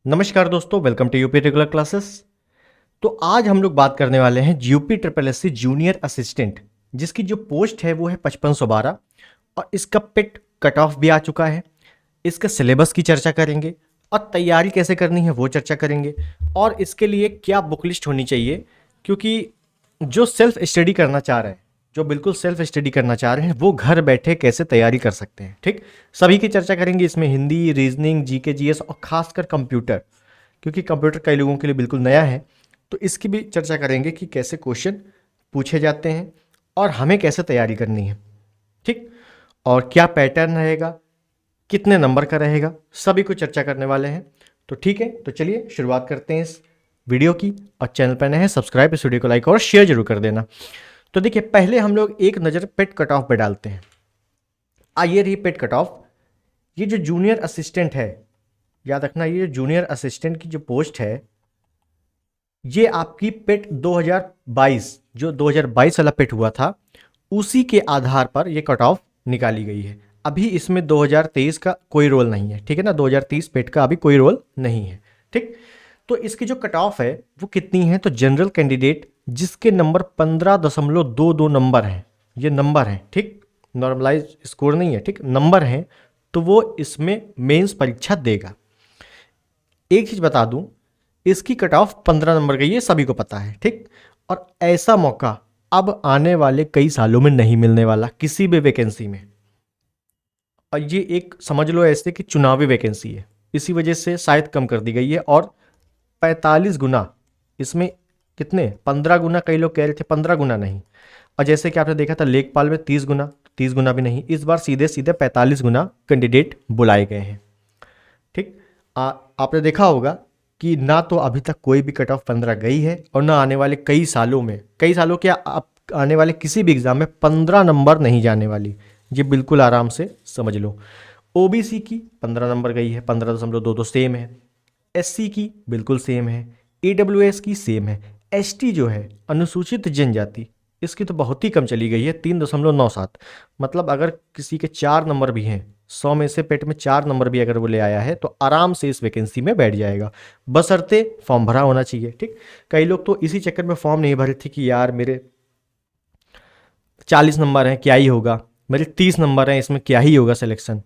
नमस्कार दोस्तों, welcome to UP regular classes. तो आज हम लोग बात करने वाले हैं UP triple S C junior assistant, जिसकी जो पोस्ट है वो है 5512 और इसका पिट कट ऑफ भी आ चुका है। इसके सिलेबस की चर्चा करेंगे और तैयारी कैसे करनी है वो चर्चा करेंगे और इसके लिए क्या बुक लिस्ट होनी चाहिए, क्योंकि जो सेल्फ स्टडी करना चाह रहे हैं, जो बिल्कुल सेल्फ स्टडी करना चाह रहे हैं, वो घर बैठे कैसे तैयारी कर सकते हैं। ठीक, सभी की चर्चा करेंगे इसमें, हिंदी, रीजनिंग, जीके, जीएस और खासकर कंप्यूटर, क्योंकि कंप्यूटर कई लोगों के लिए बिल्कुल नया है। तो इसकी भी चर्चा करेंगे कि कैसे क्वेश्चन पूछे जाते हैं और हमें कैसे तैयारी करनी है। ठीक, और क्या पैटर्न रहेगा, कितने नंबर का रहेगा, सभी को चर्चा करने वाले हैं। तो ठीक है, तो चलिए शुरुआत करते हैं इस वीडियो की। और चैनल पर नए हैं सब्सक्राइब, इस वीडियो को लाइक और शेयर जरूर कर देना। तो देखिए, पहले हम लोग एक नज़र पेट कट ऑफ पे डालते हैं। आइए रही पेट कट ऑफ। ये जो जूनियर असिस्टेंट है, याद रखना, ये जूनियर असिस्टेंट की जो पोस्ट है, ये आपकी पेट 2022, जो 2022 वाला पेट हुआ था, उसी के आधार पर ये कट ऑफ निकाली गई है। अभी इसमें 2023 का कोई रोल नहीं है, ठीक है ना। 2030 पेट का अभी कोई रोल नहीं है। ठीक, तो इसकी जो कट ऑफ है वो कितनी है, तो जनरल कैंडिडेट जिसके नंबर 15.22 नंबर हैं, ये नंबर हैं, ठीक, नॉर्मलाइज स्कोर नहीं है, ठीक, नंबर हैं, तो वो इसमें मेंस परीक्षा देगा। एक चीज बता दूं, इसकी कट ऑफ 15 नंबर गई है, सभी को पता है। ठीक, और ऐसा मौका अब आने वाले कई सालों में नहीं मिलने वाला किसी भी वैकेंसी में। और ये एक समझ लो ऐसे कि चुनावी वैकेंसी है, इसी वजह से शायद कम कर दी गई है। और 45 गुना इसमें, कितने, 15 गुना, कई लोग कह रहे थे 15 गुना नहीं। और जैसे कि आपने देखा था लेखपाल में 30 गुना, 30 गुना भी नहीं, इस बार सीधे सीधे 45 गुना कैंडिडेट बुलाए गए हैं। ठीक, आपने देखा होगा कि ना तो अभी तक कोई भी कट ऑफ 15 गई है और ना आने वाले कई सालों में, कई सालों क्या, आने वाले किसी भी एग्जाम में 15 नंबर नहीं जाने वाली। ये बिल्कुल आराम से समझ लो। ओबीसी की 15 नंबर गई है, 15.22 सेम है। एससी की बिल्कुल सेम है। ईडब्ल्यूएस की सेम है। एसटी जो है, अनुसूचित जनजाति, इसकी तो बहुत ही कम चली गई है, 3.97। मतलब अगर किसी के 4 नंबर भी हैं, 100 में से पेट में 4 नंबर भी अगर वो ले आया है तो आराम से इस वैकेंसी में बैठ जाएगा, बशर्ते फॉर्म भरा होना चाहिए। ठीक, कई लोग तो इसी चक्कर में फॉर्म नहीं भरे थे कि यार मेरे 40 नंबर हैं, क्या ही होगा, मेरे 30 नंबर हैं, इसमें क्या ही होगा सिलेक्शन।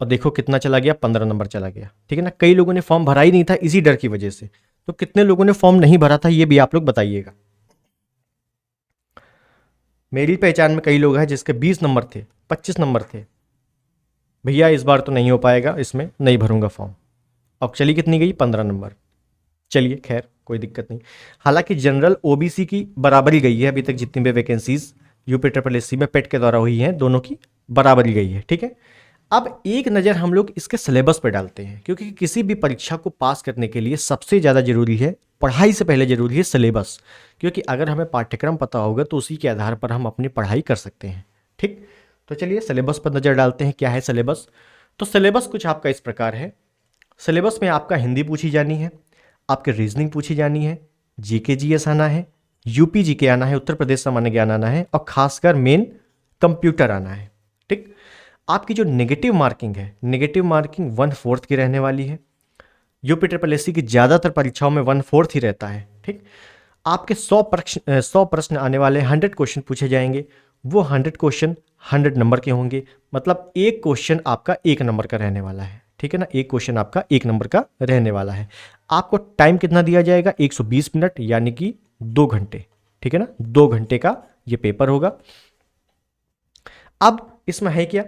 और देखो कितना चला गया, 15 नंबर चला गया। ठीक है ना, कई लोगों ने फॉर्म भरा ही नहीं था इसी डर की वजह से। तो कितने लोगों ने फॉर्म नहीं भरा था ये भी आप लोग बताइएगा। मेरी पहचान में कई लोग हैं जिसके 20 नंबर थे, 25 नंबर थे, भैया इस बार तो नहीं हो पाएगा, इसमें नहीं भरूंगा फॉर्म। अब चली कितनी गई, 15 नंबर। चलिए खैर, कोई दिक्कत नहीं। हालांकि जनरल ओबीसी की बराबरी गई है, अभी तक जितनी भी vacancies UP triple S C में पेट के द्वारा हुई हैं, दोनों की बराबरी गई है। ठीक है, अब एक नज़र हम लोग इसके सिलेबस पर डालते हैं, क्योंकि किसी भी परीक्षा को पास करने के लिए सबसे ज़्यादा जरूरी है, पढ़ाई से पहले जरूरी है सिलेबस। क्योंकि अगर हमें पाठ्यक्रम पता होगा तो उसी के आधार पर हम अपनी पढ़ाई कर सकते हैं। ठीक, तो चलिए सिलेबस पर नज़र डालते हैं, क्या है सिलेबस। तो सिलेबस कुछ आपका इस प्रकार है। सिलेबस में आपका हिंदी पूछी जानी है, आपके रीजनिंग पूछी जानी है, जीके जीएस आना है, यूपी जीके आना है, उत्तर प्रदेश सामान्य ज्ञान आना है, और खासकर मेन कंप्यूटर आना है। ठीक, आपकी जो नेगेटिव मार्किंग है, नेगेटिव मार्किंग 1/4 की रहने वाली है। यूपी ट्रिपल एस सी की ज़्यादातर परीक्षाओं में 1/4 ही रहता है। ठीक, आपके 100 प्रश्न आने वाले, 100 क्वेश्चन पूछे जाएंगे। वो 100 क्वेश्चन 100 नंबर के होंगे, मतलब एक क्वेश्चन आपका 1 नंबर का रहने वाला है। ठीक है ना, एक क्वेश्चन आपका 1 नंबर का रहने वाला है। आपको टाइम कितना दिया जाएगा, 120 मिनट, यानी कि 2 घंटे। ठीक है ना, 2 घंटे का ये पेपर होगा। अब इसमें है क्या,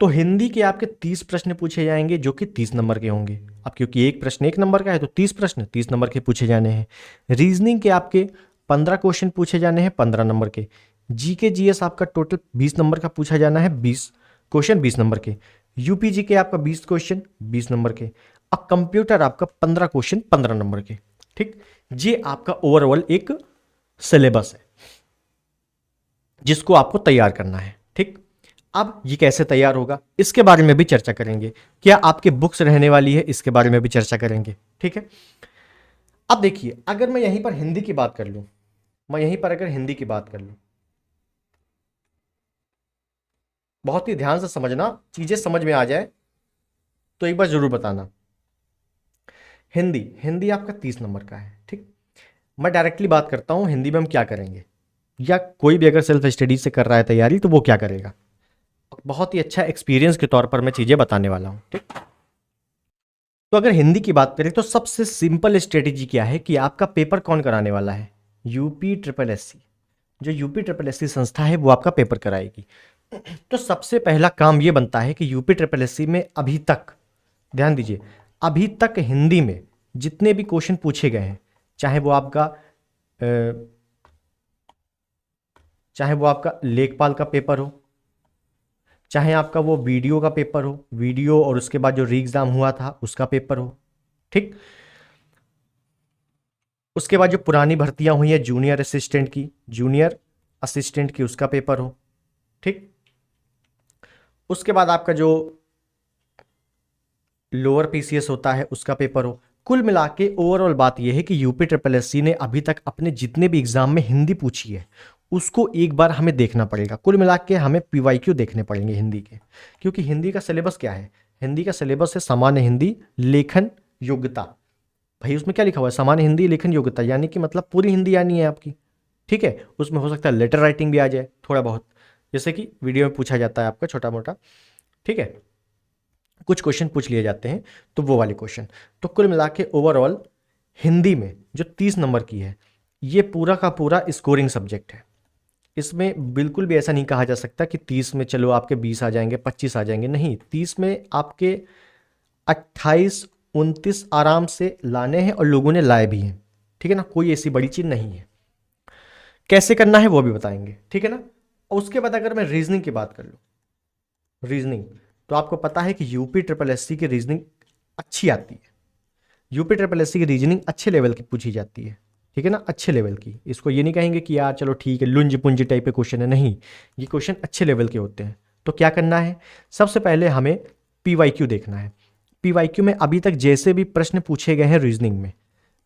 तो हिंदी के आपके 30 प्रश्न पूछे जाएंगे जो कि 30 नंबर के होंगे। अब क्योंकि एक प्रश्न 1 नंबर का है तो 30 प्रश्न 30 नंबर के पूछे जाने हैं। रीजनिंग के आपके 15 क्वेश्चन पूछे जाने हैं, 15 नंबर के। जीके जीएस आपका टोटल 20 नंबर का पूछा जाना है, 20 क्वेश्चन 20 नंबर के। यूपी जी के आपका 20 क्वेश्चन 20 नंबर के। अब कंप्यूटर आपका 15 क्वेश्चन 15 नंबर के। ठीक, ये आपका ओवरऑल एक सिलेबस है जिसको आपको तैयार करना है। ठीक, अब ये कैसे तैयार होगा इसके बारे में भी चर्चा करेंगे, क्या आपके बुक्स रहने वाली है इसके बारे में भी चर्चा करेंगे। ठीक है, अब देखिए, अगर मैं यहीं पर हिंदी की बात कर लूं, मैं यहीं पर अगर हिंदी की बात कर लूं, बहुत ही ध्यान से समझना, चीजें समझ में आ जाए तो एक बार जरूर बताना। हिंदी, हिंदी आपका 30 नंबर का है। ठीक, मैं डायरेक्टली बात करता हूँ हिंदी में हम क्या करेंगे, या कोई भी अगर सेल्फ स्टडी से कर रहा है तैयारी तो वो क्या करेगा। बहुत ही अच्छा एक्सपीरियंस के तौर पर मैं चीज़ें बताने वाला हूँ। ठीक, तो अगर हिंदी की बात करें तो सबसे सिंपल स्ट्रेटेजी क्या है कि आपका पेपर कौन कराने वाला है, यूपी ट्रिपल एस सी। जो यूपी ट्रिपल एस सी संस्था है वो आपका पेपर कराएगी। तो सबसे पहला काम ये बनता है कि यूपी ट्रिपल एस सी में अभी तक, ध्यान दीजिए, अभी तक हिंदी में जितने भी क्वेश्चन पूछे गए हैं, चाहे वो आपका चाहे वो आपका लेखपाल का पेपर हो, चाहे आपका वो वीडियो का पेपर हो, वीडियो और उसके बाद जो री एग्जाम हुआ था उसका पेपर हो। ठीक, उसके बाद जो पुरानी भर्तियां हुई हैं जूनियर असिस्टेंट की उसका पेपर हो। ठीक, उसके बाद आपका जो लोअर पीसीएस होता है उसका पेपर हो। कुल मिला के ओवरऑल बात यह है कि यूपी ट्रिपल एस सी ने अभी तक अपने जितने भी एग्जाम में हिंदी पूछी है उसको एक बार हमें देखना पड़ेगा। कुल मिला के हमें पीवाईक्यू देखने पड़ेंगे हिंदी के, क्योंकि हिंदी का सिलेबस क्या है, हिंदी का सिलेबस है सामान्य हिंदी लेखन योग्यता। भाई उसमें क्या लिखा हुआ है, सामान्य हिंदी लेखन योग्यता, यानी कि मतलब पूरी हिंदी आनी है आपकी। ठीक है, उसमें हो सकता है लेटर राइटिंग भी आ जाए थोड़ा बहुत, जैसे कि वीडियो में पूछा जाता है आपका छोटा मोटा। ठीक है, कुछ क्वेश्चन पूछ लिए जाते हैं, तो वो वाले क्वेश्चन। तो कुल मिला के ओवरऑल हिंदी में जो 30 नंबर की है ये पूरा का पूरा स्कोरिंग सब्जेक्ट है। इसमें बिल्कुल भी ऐसा नहीं कहा जा सकता कि 30 में चलो आपके 20 आ जाएंगे, 25 आ जाएंगे, नहीं, 30 में आपके 28 29 आराम से लाने हैं, और लोगों ने लाए भी हैं। ठीक है ना, कोई ऐसी बड़ी चीज नहीं है। कैसे करना है वो भी बताएंगे, ठीक है ना। और उसके बाद अगर मैं रीजनिंग की बात कर लूँ, रीजनिंग, तो आपको पता है कि यूपी ट्रिपल एस सी की रीजनिंग अच्छी आती है। यूपी ट्रिपल एस सी की रीजनिंग अच्छे लेवल की पूछी जाती है। ठीक है ना, अच्छे लेवल की। इसको ये नहीं कहेंगे कि यार चलो ठीक है लुंज पुंज टाइप के क्वेश्चन है, नहीं, ये क्वेश्चन अच्छे लेवल के होते हैं। तो क्या करना है, सबसे पहले हमें पीवाईक्यू देखना है। पीवाईक्यू में अभी तक जैसे भी प्रश्न पूछे गए हैं रीजनिंग में,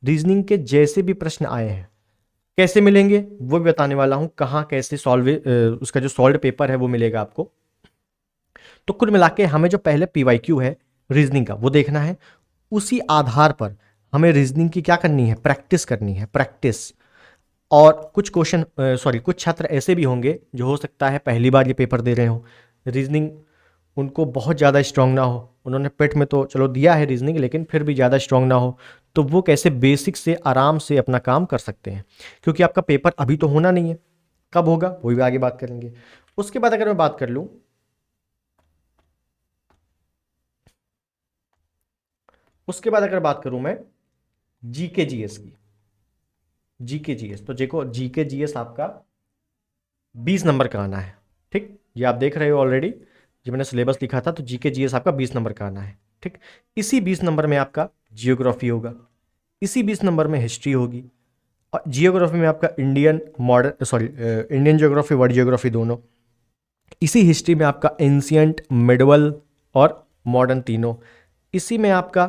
रीजनिंग के जैसे भी प्रश्न आए हैं, कैसे मिलेंगे वो भी बताने वाला हूं, कहाँ कैसे सॉल्व, उसका जो सॉल्व पेपर है वो मिलेगा आपको। तो कुल मिला के हमें जो पहले पीवाईक्यू है रीजनिंग का वो देखना है। उसी आधार पर हमें रीजनिंग की क्या करनी है, प्रैक्टिस करनी है, प्रैक्टिस। और कुछ क्वेश्चन कुछ छात्र ऐसे भी होंगे जो हो सकता है पहली बार ये पेपर दे रहे हो, रीजनिंग उनको बहुत ज़्यादा स्ट्रांग ना हो, उन्होंने पेट में तो चलो दिया है रीजनिंग लेकिन फिर भी ज़्यादा स्ट्रांग ना हो, तो वो कैसे बेसिक से आराम से अपना काम कर सकते हैं, क्योंकि आपका पेपर अभी तो होना नहीं है, कब होगा वो भी आगे बात करेंगे। उसके बाद अगर मैं बात कर लूँ, उसके बाद अगर बात करूँ मैं जीके जीएस की, जीके जीएस, तो देखो जीके जीएस आपका 20 नंबर का आना है। ठीक, ये आप देख रहे हो ऑलरेडी, जब मैंने सिलेबस लिखा था तो जीके जीएस आपका 20 नंबर का आना है। ठीक, इसी 20 नंबर में आपका जियोग्राफी होगा, इसी 20 नंबर में हिस्ट्री होगी, और जियोग्राफी में आपका इंडियन जियोग्राफी वर्ल्ड जियोग्राफी दोनों, इसी हिस्ट्री में आपका एंशियंट मिडवल और मॉडर्न तीनों, इसी में आपका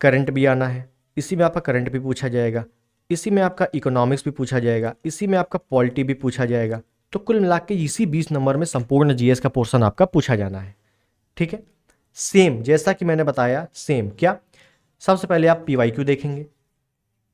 करंट भी आना है, इसी में आपका करंट भी पूछा जाएगा, इसी में आपका इकोनॉमिक्स भी पूछा जाएगा, इसी में आपका पॉलिटी भी पूछा जाएगा। तो कुल मिला के इसी 20 नंबर में संपूर्ण जीएस का पोर्शन आपका पूछा जाना है। ठीक है, सेम जैसा कि मैंने बताया, सेम क्या, सबसे पहले आप पीवाईक्यू देखेंगे,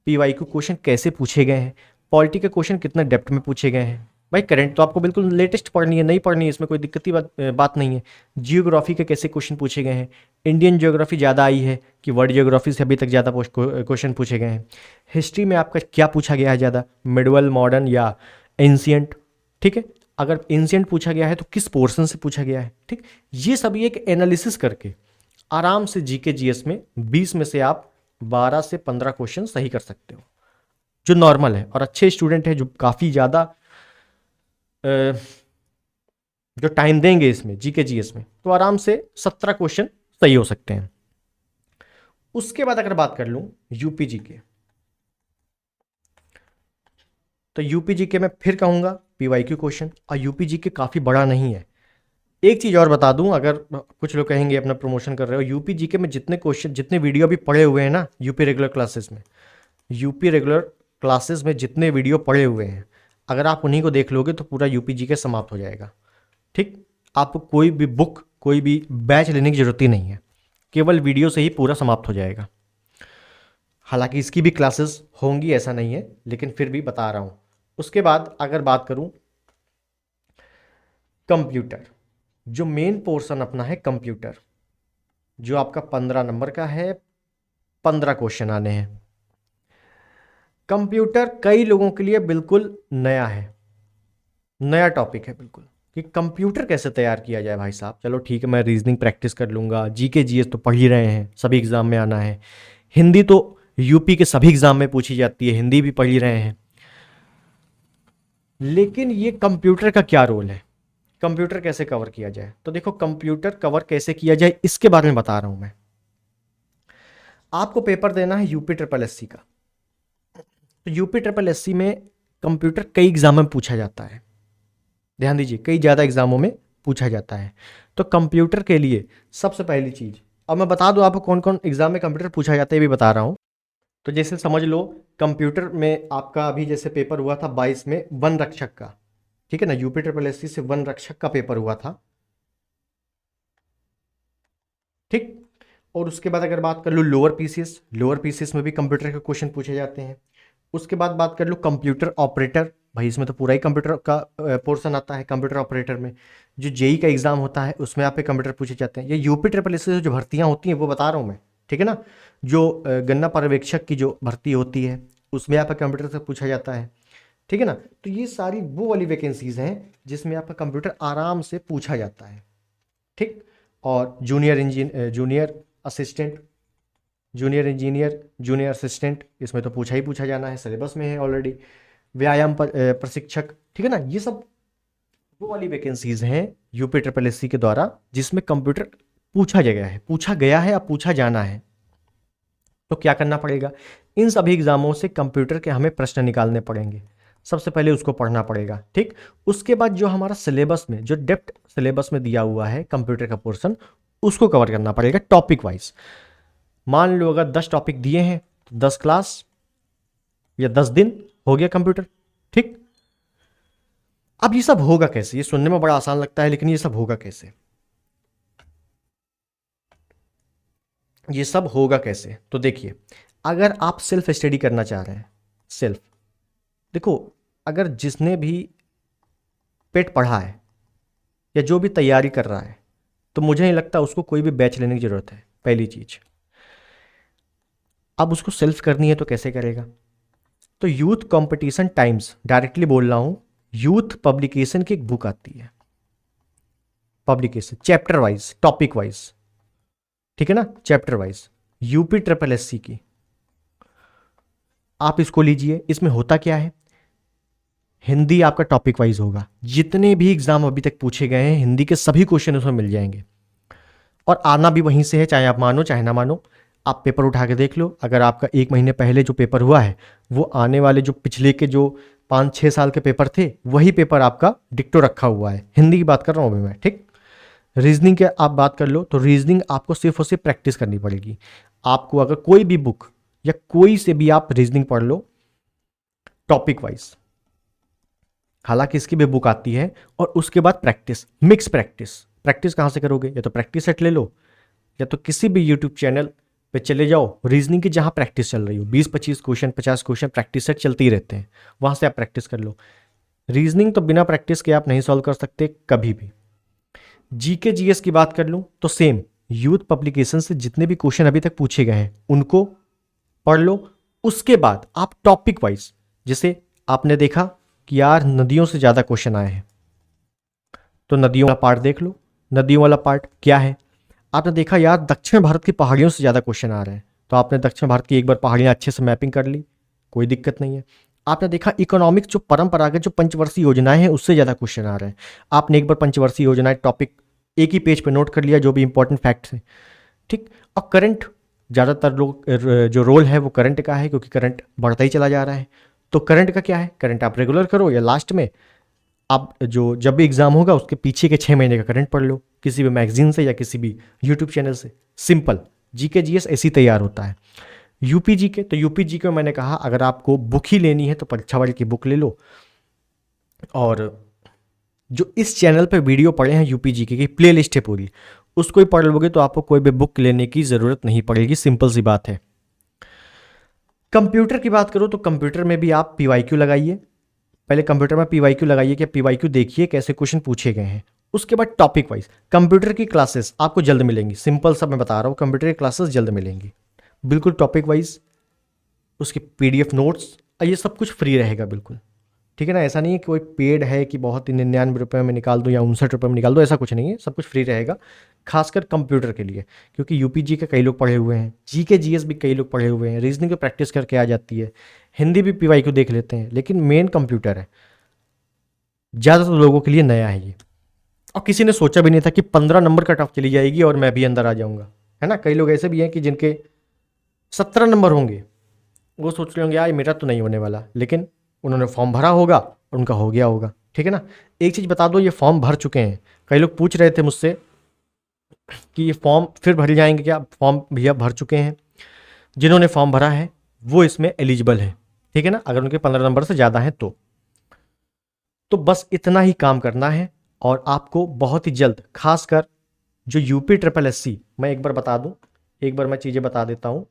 पीवाईक्यू क्वेश्चन कैसे पूछे गए हैं, पॉलिटी के क्वेश्चन कितना डेप्थ में पूछे गए हैं। भाई करंट तो आपको बिल्कुल लेटेस्ट पढ़नी है, नहीं पढ़नी है, इसमें कोई दिक्कत की बात नहीं है। जियोग्राफी के कैसे क्वेश्चन पूछे गए हैं, इंडियन जियोग्राफी ज़्यादा आई है कि वर्ल्ड जियोग्राफी से अभी तक ज़्यादा क्वेश्चन पूछे गए हैं। हिस्ट्री में आपका क्या पूछा गया है ज़्यादा, मिडवल, मॉडर्न या एंशियंट। ठीक है, अगर एंशियंट पूछा गया है तो किस पोर्शन से पूछा गया है। ठीक, ये सभी एक एनालिसिस करके आराम से जीके जीएस में 20 में से आप 12 से 15 क्वेश्चन सही कर सकते हो, जो नॉर्मल है। और अच्छे स्टूडेंट हैं जो काफ़ी ज़्यादा जो टाइम देंगे इसमें जीके जीएस में, तो आराम से 17 क्वेश्चन सही हो सकते हैं। उसके बाद अगर बात कर लूं यूपी जीके, तो यूपी जीके में फिर कहूंगा पीवाईक्यू क्वेश्चन, और यूपी जीके काफ़ी बड़ा नहीं है। एक चीज़ और बता दूं, अगर कुछ लोग कहेंगे अपना प्रमोशन कर रहे हो, यूपी जीके में जितने क्वेश्चन, जितने वीडियो अभी पढ़े हुए हैं ना यूपी रेगुलर क्लासेस में, यूपी रेगुलर क्लासेस में जितने वीडियो पढ़े हुए हैं, अगर आप उन्हीं को देख लोगे तो पूरा यूपी जीके समाप्त हो जाएगा। ठीक, आपको कोई भी बुक, कोई भी बैच लेने की जरूरत ही नहीं है, केवल वीडियो से ही पूरा समाप्त हो जाएगा। हालांकि इसकी भी क्लासेस होंगी, ऐसा नहीं है, लेकिन फिर भी बता रहा हूँ। उसके बाद अगर बात करूँ कंप्यूटर, जो मेन पोर्शन अपना है कंप्यूटर, जो आपका 15 नंबर का है, 15 क्वेश्चन आने हैं। कंप्यूटर कई लोगों के लिए बिल्कुल नया है, नया टॉपिक है बिल्कुल, कि कंप्यूटर कैसे तैयार किया जाए भाई साहब। चलो ठीक है, मैं रीजनिंग प्रैक्टिस कर लूँगा, जीके जीएस तो पढ़ ही रहे हैं, सभी एग्जाम में आना है, हिंदी तो यूपी के सभी एग्जाम में पूछी जाती है, हिंदी भी पढ़ ही रहे हैं। लेकिन ये कंप्यूटर का क्या रोल है, कंप्यूटर कैसे कवर किया जाए? तो देखो, कंप्यूटर कवर कैसे किया जाए इसके बारे में बता रहा हूं मैं। आपको पेपर देना है यूपी ट्रिपल एससी का। तो यूपी ट्रिपल एससी में कंप्यूटर कई एग्जाम में पूछा जाता है, ध्यान दीजिए, कई ज़्यादा एग्जामों में पूछा जाता है। तो कंप्यूटर के लिए सबसे पहली चीज़, अब मैं बता दूं आपको कौन कौन एग्जाम में कंप्यूटर पूछा जाता है, ये भी बता रहा हूं। तो जैसे समझ लो, कंप्यूटर में आपका अभी जैसे पेपर हुआ था 22 में वन रक्षक का, ठीक है ना, यूपी ट्रिपल एससी से वन रक्षक का पेपर हुआ था, ठीक। और उसके बाद अगर बात कर लो लोअर पीसीएस, लोअर पीसीएस में भी कंप्यूटर के क्वेश्चन पूछे जाते हैं। उसके बाद बात कर लो कंप्यूटर ऑपरेटर, भाई इसमें तो पूरा ही कंप्यूटर का पोर्शन आता है कंप्यूटर ऑपरेटर में। जो जेई का एग्जाम होता है उसमें आप पे कंप्यूटर पूछे जाते हैं। ये यूपी ट्रिपल एस से जो भर्तियां होती हैं वो बता रहा हूँ मैं, ठीक है ना। जो गन्ना पर्यवेक्षक की जो भर्ती होती है उसमें आपका कंप्यूटर से पूछा जाता है, ठीक है ना। तो ये सारी वो वाली वैकेंसीज हैं जिसमें आपका कंप्यूटर आराम से पूछा जाता है, ठीक। और junior assistant, junior engineer, junior assistant, इसमें तो पूछा ही पूछा जाना है, सिलेबस में है ऑलरेडी। व्यायाम प्रशिक्षक, ठीक है ना। ये सब वो वाली वैकेंसीज हैं यूपी ट्रिपल एससी के द्वारा जिसमें कंप्यूटर पूछा गया है, पूछा गया है या पूछा जाना है। तो क्या करना पड़ेगा, इन सभी एग्जामों से कंप्यूटर के हमें प्रश्न निकालने पड़ेंगे। सबसे पहले उसको पढ़ना पड़ेगा, ठीक। उसके बाद जो हमारा सिलेबस में, जो डेप्थ सिलेबस में दिया हुआ है कंप्यूटर का पोर्शन, उसको कवर करना पड़ेगा टॉपिक वाइज। मान लो अगर 10 टॉपिक दिए हैं तो 10 क्लास या 10 दिन हो गया कंप्यूटर, ठीक। अब ये सब होगा कैसे, ये सुनने में बड़ा आसान लगता है लेकिन ये सब होगा कैसे, ये सब होगा कैसे? तो देखिए, अगर आप सेल्फ स्टडी करना चाह रहे हैं, सेल्फ, देखो, अगर जिसने भी पेट पढ़ा है या जो भी तैयारी कर रहा है, तो मुझे नहीं लगता उसको कोई भी बैच लेने की जरूरत है, पहली चीज। अब उसको सेल्फ करनी है तो कैसे करेगा? तो यूथ कंपटीशन टाइम्स, डायरेक्टली बोल रहा हूं, यूथ पब्लिकेशन की एक बुक आती है, publication chapter wise, topic wise, ठीक है ना, chapter wise, UP triple SC की, आप इसको लीजिए। इसमें होता क्या है, हिंदी आपका टॉपिक वाइज होगा, जितने भी एग्जाम अभी तक पूछे गए हैं हिंदी के सभी क्वेश्चन उसमें मिल जाएंगे, और आना भी वहीं से है, चाहे आप मानो चाहे ना मानो। आप पेपर उठा के देख लो, अगर आपका 1 महीने पहले जो पेपर हुआ है वो आने वाले जो पिछले के जो 5-6 साल के पेपर थे वही पेपर आपका डिक्टो रखा हुआ है। हिंदी की बात कर रहा हूँ अभी मैं, ठीक। रीजनिंग के आप बात कर लो तो रीजनिंग आपको सिर्फ और सिर्फ प्रैक्टिस करनी पड़ेगी। आपको अगर कोई भी बुक या कोई से भी आप रीजनिंग पढ़ लो टॉपिक वाइज, हालांकि इसकी भी बुक आती है, और उसके बाद प्रैक्टिस, मिक्स प्रैक्टिस। प्रैक्टिस कहाँ से करोगे, या तो प्रैक्टिस सेट ले लो या तो किसी भी यूट्यूब चैनल पे चले जाओ रीजनिंग की जहाँ प्रैक्टिस चल रही हो, 20-25 क्वेश्चन 50 क्वेश्चन प्रैक्टिस सेट चलते ही रहते हैं, वहाँ से आप प्रैक्टिस कर लो। रीजनिंग तो बिना प्रैक्टिस के आप नहीं सॉल्व कर सकते कभी भी। जीके जीएस की बात कर लूँ तो सेम, यूथ पब्लिकेशन से जितने भी क्वेश्चन अभी तक पूछे गए हैं उनको पढ़ लो। उसके बाद आप टॉपिक वाइज, जैसे आपने देखा कि यार नदियों से ज़्यादा क्वेश्चन आए हैं, तो नदियों वाला पार्ट देख लो। नदियों वाला पार्ट क्या है, आपने देखा यार दक्षिण भारत की पहाड़ियों से ज़्यादा क्वेश्चन आ रहे हैं, तो आपने दक्षिण भारत की एक बार पहाड़ियाँ अच्छे से मैपिंग कर ली, कोई दिक्कत नहीं है। आपने देखा इकोनॉमिक्स जो परंपरागत जो पंचवर्षीय योजनाएं हैं उससे ज़्यादा क्वेश्चन आ रहे हैं, आपने एक बार पंचवर्षीय योजनाएं टॉपिक एक ही पेज पे नोट कर लिया जो भी इंपॉर्टेंट फैक्ट्स हैं, ठीक। और करंट, ज़्यादातर लोग जो रोल है वो करंट का है क्योंकि करंट बढ़ता ही चला जा रहा है। तो करंट का क्या है, करंट आप रेगुलर करो या लास्ट में आप जो जब भी एग्जाम होगा उसके पीछे के 6 महीने का करंट पढ़ लो किसी भी मैगजीन से या किसी भी यूट्यूब चैनल से। सिंपल जीके जीएस ऐसी तैयार होता है। यूपी जीके, तो यूपी जीके में मैंने कहा अगर आपको बुक ही लेनी है तो परीक्षा वाले की बुक ले लो, और जो इस चैनल पे वीडियो पड़े हैं यूपी जीके की प्ले लिस्ट है पूरी, उसको ही पढ़ लोगे तो आपको कोई भी बुक लेने की ज़रूरत नहीं पड़ेगी, सिंपल सी बात है। कंप्यूटर की बात करो तो कंप्यूटर में भी आप पीवाईक्यू लगाइए। पहले कंप्यूटर में पीवाईक्यू लगाइए कि पीवाईक्यू देखिए कैसे क्वेश्चन पूछे गए हैं। उसके बाद टॉपिक वाइज कंप्यूटर की क्लासेस आपको जल्द मिलेंगी। सिंपल सा मैं बता रहा हूँ, कंप्यूटर की क्लासेस जल्द मिलेंगी बिल्कुल टॉपिक वाइज। उसके पीडीएफ नोट्स ये सब कुछ फ्री रहेगा बिल्कुल, ठीक है ना। ऐसा नहीं है कि कोई पेड है कि बहुत ही 99 रुपये में निकाल दो या 59 रुपये में निकाल दो, ऐसा कुछ नहीं है। सब कुछ फ्री रहेगा खासकर कंप्यूटर के लिए, क्योंकि यूपीजी के कई लोग पढ़े हुए हैं, जीके जीएस भी कई लोग पढ़े हुए हैं, रीजनिंग की प्रैक्टिस करके आ जाती है, हिंदी भी पीवाईक्यू देख लेते हैं। लेकिन मेन कंप्यूटर है, ज़्यादातर लोगों के लिए नया है ये, और किसी ने सोचा भी नहीं था कि 15 नंबर कट ऑफ चली जाएगी और मैं भी अंदर आ जाऊंगा, है ना। कई लोग ऐसे भी हैं कि जिनके 17 नंबर होंगे, वो सोच रहे होंगे यार मेरा तो नहीं होने वाला, लेकिन उन्होंने फॉर्म भरा होगा और उनका हो गया होगा, ठीक है ना। एक चीज़ बता दो, ये फॉर्म भर चुके हैं। कई लोग पूछ रहे थे मुझसे कि ये फॉर्म फिर भर जाएंगे क्या। फॉर्म भैया भर चुके हैं, जिन्होंने फॉर्म भरा है वो इसमें एलिजिबल है, ठीक है ना, अगर उनके 15 नंबर से ज़्यादा हैं तो बस इतना ही काम करना है और आपको बहुत ही जल्द, खासकर जो यूपी ट्रिपल एससी, मैं एक बार बता दूं, एक बार मैं चीज़ें बता देता हूं।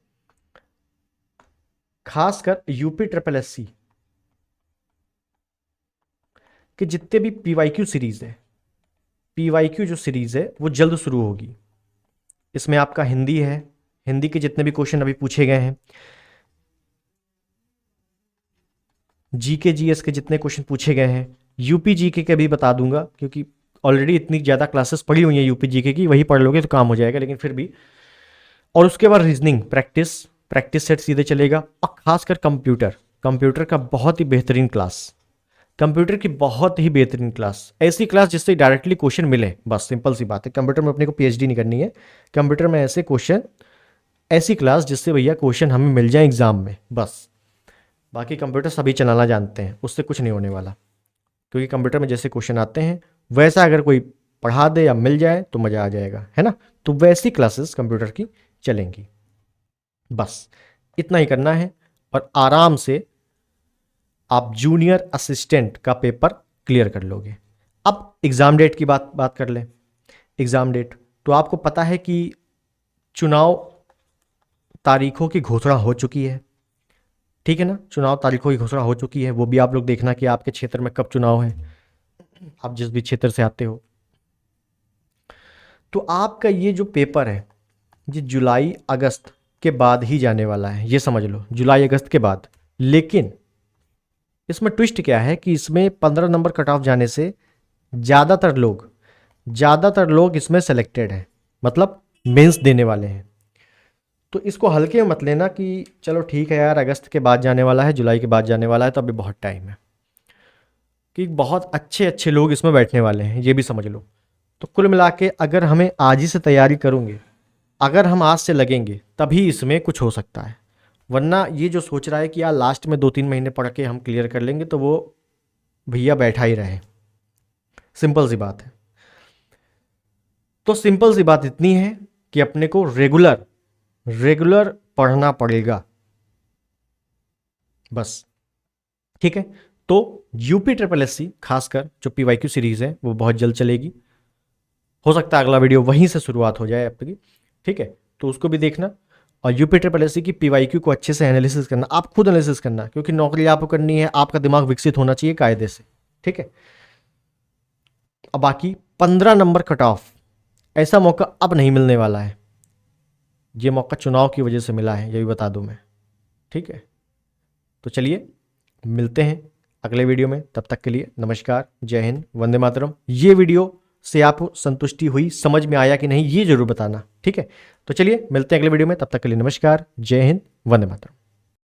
खासकर यूपी ट्रिपल एससी कि जितने भी पीवाईक्यू सीरीज है, पीवाईक्यू जो सीरीज है वो जल्द शुरू होगी। इसमें आपका हिंदी है, हिंदी के जितने भी क्वेश्चन अभी पूछे गए हैं, जीके जीएस के जितने क्वेश्चन पूछे गए हैं, यूपी जीके के भी बता दूंगा, क्योंकि ऑलरेडी इतनी ज़्यादा क्लासेस पढ़ी हुई हैं यूपी जीके की, वही पढ़ लोगे तो काम हो जाएगा, लेकिन फिर भी। और उसके बाद रीजनिंग प्रैक्टिस सेट सीधे चलेगा। और खासकर कंप्यूटर का बहुत ही बेहतरीन क्लास, कंप्यूटर की बहुत ही बेहतरीन क्लास, ऐसी क्लास जिससे डायरेक्टली क्वेश्चन मिले। बस सिंपल सी बात है, कंप्यूटर में अपने को पीएचडी नहीं करनी है, कंप्यूटर में ऐसे क्वेश्चन, ऐसी क्लास जिससे भैया क्वेश्चन हमें मिल जाए एग्जाम में, बस। बाकी कंप्यूटर सभी चलाना जानते हैं, उससे कुछ नहीं होने वाला, क्योंकि कंप्यूटर में जैसे क्वेश्चन आते हैं वैसा अगर कोई पढ़ा दे या मिल जाए तो मज़ा आ जाएगा, है ना। तो वैसी क्लासेस कंप्यूटर की चलेंगी। बस इतना ही करना है और आराम से आप जूनियर असिस्टेंट का पेपर क्लियर कर लोगे। अब एग्ज़ाम डेट की बात कर लें। एग्ज़ाम डेट तो आपको पता है कि चुनाव तारीखों की घोषणा हो चुकी है, ठीक है ना। चुनाव तारीखों की घोषणा हो चुकी है, वो भी आप लोग देखना कि आपके क्षेत्र में कब चुनाव है, आप जिस भी क्षेत्र से आते हो। तो आपका ये जो पेपर है ये जुलाई अगस्त के बाद ही जाने वाला है, ये समझ लो, जुलाई अगस्त के बाद। लेकिन इसमें ट्विस्ट क्या है कि इसमें 15 नंबर कट ऑफ जाने से ज़्यादातर लोग इसमें सेलेक्टेड हैं, मतलब मेंस देने वाले हैं। तो इसको हल्के में मत लेना कि चलो ठीक है यार, अगस्त के बाद जाने वाला है, जुलाई के बाद जाने वाला है, तो अभी बहुत टाइम है, कि बहुत अच्छे लोग इसमें बैठने वाले हैं, ये भी समझ लो। तो कुल मिला के अगर हमें आज ही से तैयारी करूँगे, अगर हम आज से लगेंगे तभी इसमें कुछ हो सकता है। वरना ये जो सोच रहा है कि यार लास्ट में 2-3 महीने पढ़ के हम क्लियर कर लेंगे, तो वो भैया बैठा ही रहे, सिंपल सी बात है। तो सिंपल सी बात इतनी है कि अपने को रेगुलर पढ़ना पड़ेगा, बस, ठीक है। तो यूपी ट्रिपल एससी खासकर जो पीवाईक्यू सीरीज है वो बहुत जल्द चलेगी, हो सकता है अगला वीडियो वहीं से शुरुआत हो जाए आपकी, ठीक है। तो उसको भी देखना, और यूपी ट्रिपल एससी की पीवाईक्यू को अच्छे से एनालिसिस करना, आप खुद एनालिसिस करना, क्योंकि नौकरी आपको करनी है, आपका दिमाग विकसित होना चाहिए कायदे से, ठीक है। अब बाकी 15 नंबर कट ऑफ, ऐसा मौका अब नहीं मिलने वाला है, ये मौका चुनाव की वजह से मिला है, ये भी बता दूं मैं, ठीक है। तो चलिए मिलते हैं अगले वीडियो में, तब तक के लिए नमस्कार, जय हिंद, वंदे मातरम। ये वीडियो से आपको संतुष्टि हुई, समझ में आया कि नहीं, ये जरूर बताना, ठीक है। तो चलिए मिलते हैं अगले वीडियो में, तब तक के लिए नमस्कार, जय हिंद, वंदे मातरम।